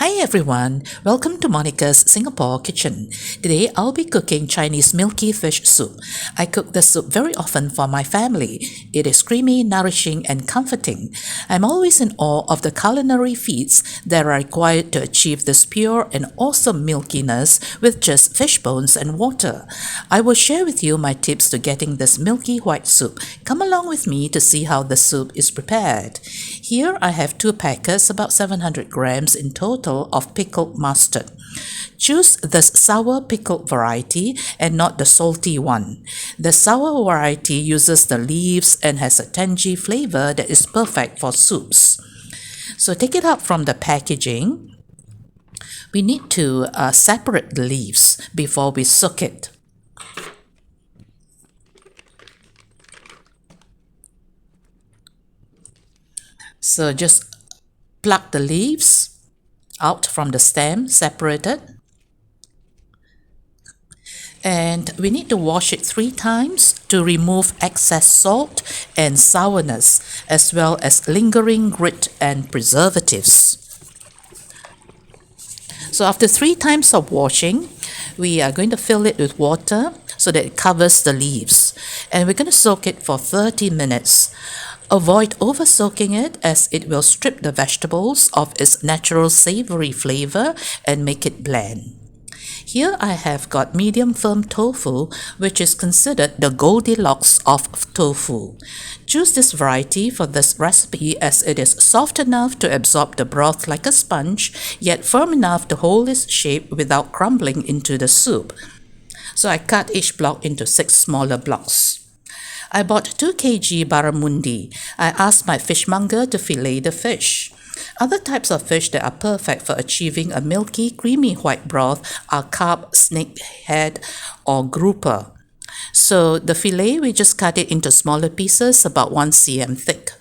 Hi everyone, welcome to Monica's Singapore kitchen. Today I'll be cooking Chinese milky fish soup. I cook this soup very often for my family. It is creamy, nourishing and comforting. I'm always in awe of the culinary feats that are required to achieve this pure and awesome milkiness with just fish bones and water. I will share with you my tips to getting this milky white soup. Come along with me to see how the soup is prepared. Here I have 2 packets, about 700 grams in total, of pickled mustard. Choose this sour pickled variety and not the salty one. The sour variety uses the leaves and has a tangy flavor that is perfect for soups. So take it out from the packaging. We need to separate the leaves before we soak it. So just pluck the leaves out from the stem, separated. And we need to wash it 3 times to remove excess salt and sourness, as well as lingering grit and preservatives. So after 3 times of washing, we are going to fill it with water so that it covers the leaves. And we're going to soak it for 30 minutes. Avoid over-soaking it as it will strip the vegetables of its natural savory flavor and make it bland. Here I have got medium firm tofu, which is considered the Goldilocks of tofu. Choose this variety for this recipe as it is soft enough to absorb the broth like a sponge, yet firm enough to hold its shape without crumbling into the soup. So I cut each block into 6 smaller blocks. I bought 2 kg Baramundi. I asked my fishmonger to fillet the fish. Other types of fish that are perfect for achieving a milky, creamy white broth are carp, snakehead, or grouper. So the fillet, we just cut it into smaller pieces, about 1 cm thick.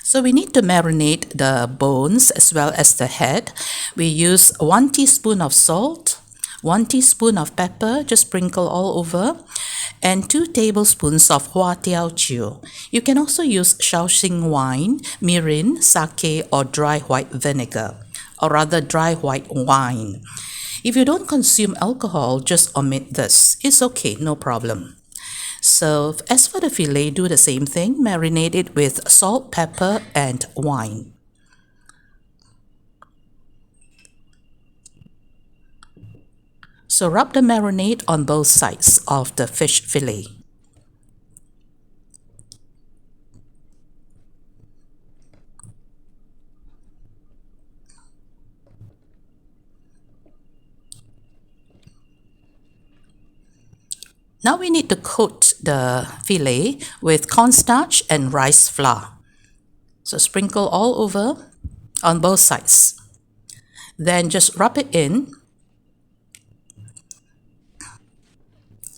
So we need to marinate the bones as well as the head. We use 1 teaspoon of salt, 1 teaspoon of pepper, just sprinkle all over, and 2 tablespoons of Hua Tiaw Chiew. You can also use Shaoxing wine, mirin, sake, or dry white vinegar, or rather dry white wine. If you don't consume alcohol, just omit this. It's okay, no problem. So as for the fillet, do the same thing. Marinate it with salt, pepper, and wine. So rub the marinade on both sides of the fish fillet. Now we need to coat the fillet with cornstarch and rice flour. So sprinkle all over on both sides. Then just rub it in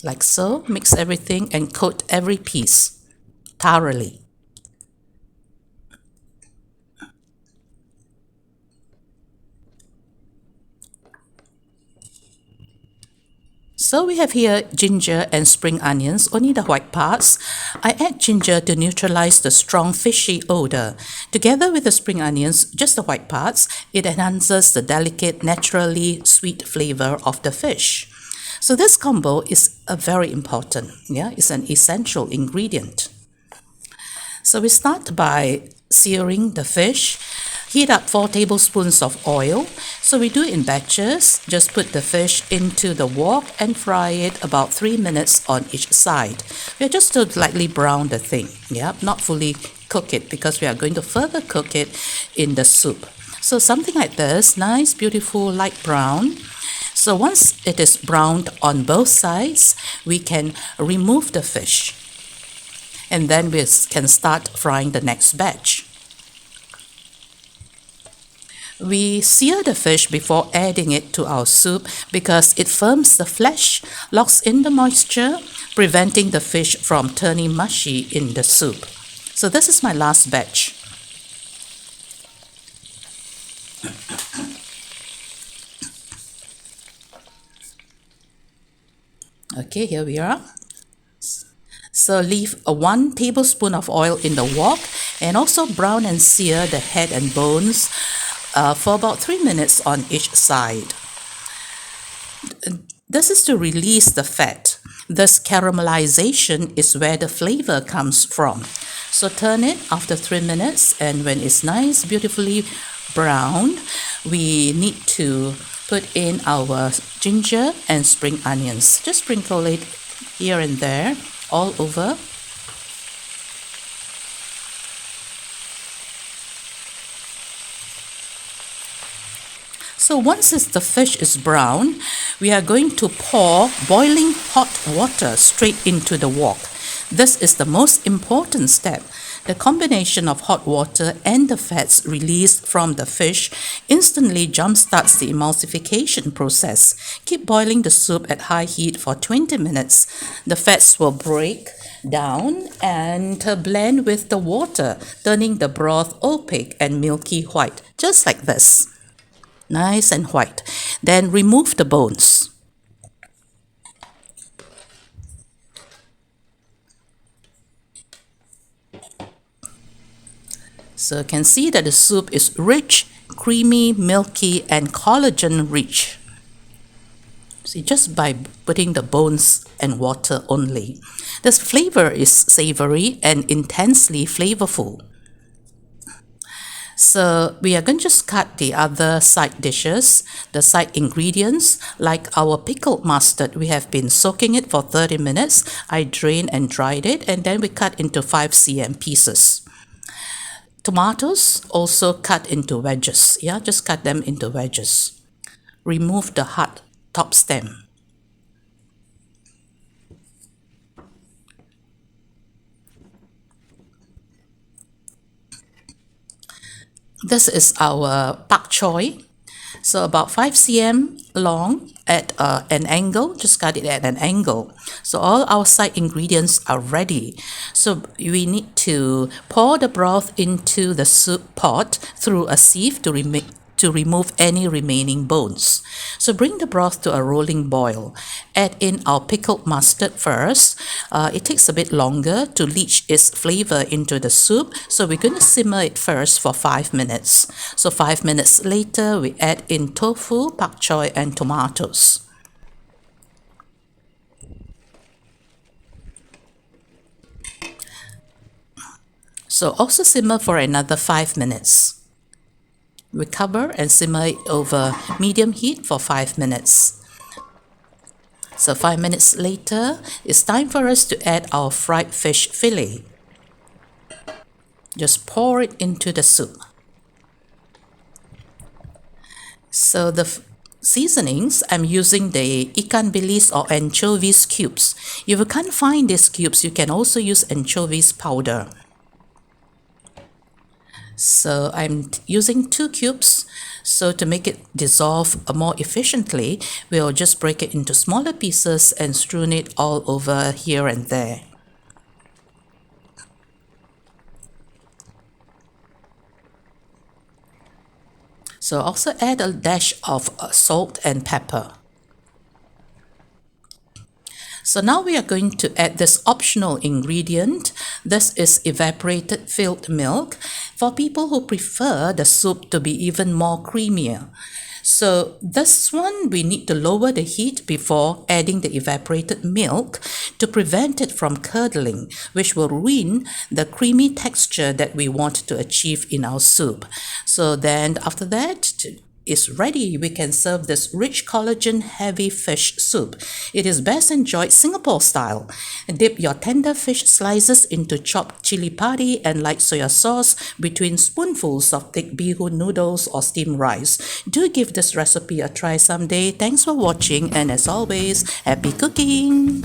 like so. Mix everything and coat every piece thoroughly. So we have here ginger and spring onions, only the white parts. I add ginger to neutralize the strong fishy odor. Together with the spring onions, just the white parts, it enhances the delicate, naturally sweet flavor of the fish. So this combo is very important. It's an essential ingredient. So we start by searing the fish. Heat up 4 tablespoons of oil. So we do it in batches. Just put the fish into the wok and fry it about 3 minutes on each side. We are just to lightly brown the thing, not fully cook it because we are going to further cook it in the soup. So something like this, nice, beautiful, light brown. So once it is browned on both sides, we can remove the fish. And then we can start frying the next batch. We sear the fish before adding it to our soup because it firms the flesh, locks in the moisture, preventing the fish from turning mushy in the soup. So this is my last batch. Okay, here we are. So leave 1 tablespoon of oil in the wok and also brown and sear the head and bones for about 3 minutes on each side. This is to release the fat. This caramelization is where the flavor comes from. So turn it after 3 minutes, and when it's nice, beautifully brown, we need to put in our ginger and spring onions. Just sprinkle it here and there, all over. So once the fish is brown, we are going to pour boiling hot water straight into the wok. This is the most important step. The combination of hot water and the fats released from the fish instantly jumpstarts the emulsification process. Keep boiling the soup at high heat for 20 minutes. The fats will break down and blend with the water, turning the broth opaque and milky white, just like this. Nice and white. Then remove the bones. So you can see that the soup is rich, creamy, milky, and collagen rich. See, just by putting the bones and water only. This flavor is savory and intensely flavorful. So we are going to just cut the other side dishes, the side ingredients, like our pickled mustard. We have been soaking it for 30 minutes. I drained and dried it, and then we cut into 5 cm pieces. Tomatoes also cut into wedges. Yeah, just cut them into wedges. Remove the hard top stem. This is our pak choy. So about 5 cm long at an angle, just cut it at an angle. So all our side ingredients are ready. So we need to pour the broth into the soup pot through a sieve to remove any remaining bones. So bring the broth to a rolling boil. Add in our pickled mustard first. It takes a bit longer to leach its flavor into the soup, so we're going to simmer it first for 5 minutes. So 5 minutes later, we add in tofu, pak choy, and tomatoes. So also simmer for another 5 minutes. We cover and simmer it over medium heat for 5 minutes. So 5 minutes later, it's time for us to add our fried fish fillet. Just pour it into the soup. So the seasonings, I'm using the ikan bilis or anchovies cubes. If you can't find these cubes, you can also use anchovies powder. So I'm using 2 cubes. So to make it dissolve more efficiently, we'll just break it into smaller pieces and strewn it all over here and there. So also add a dash of salt and pepper. So now we are going to add this optional ingredient. This is evaporated filled milk for people who prefer the soup to be even more creamier. So this one, we need to lower the heat before adding the evaporated milk to prevent it from curdling, which will ruin the creamy texture that we want to achieve in our soup. So then after that, is ready, we can serve this rich collagen heavy fish soup. It is best enjoyed Singapore style. Dip your tender fish slices into chopped chili padi and light soya sauce between spoonfuls of thick bee hoon noodles or steamed rice. Do give this recipe a try someday. Thanks for watching, and as always, happy cooking!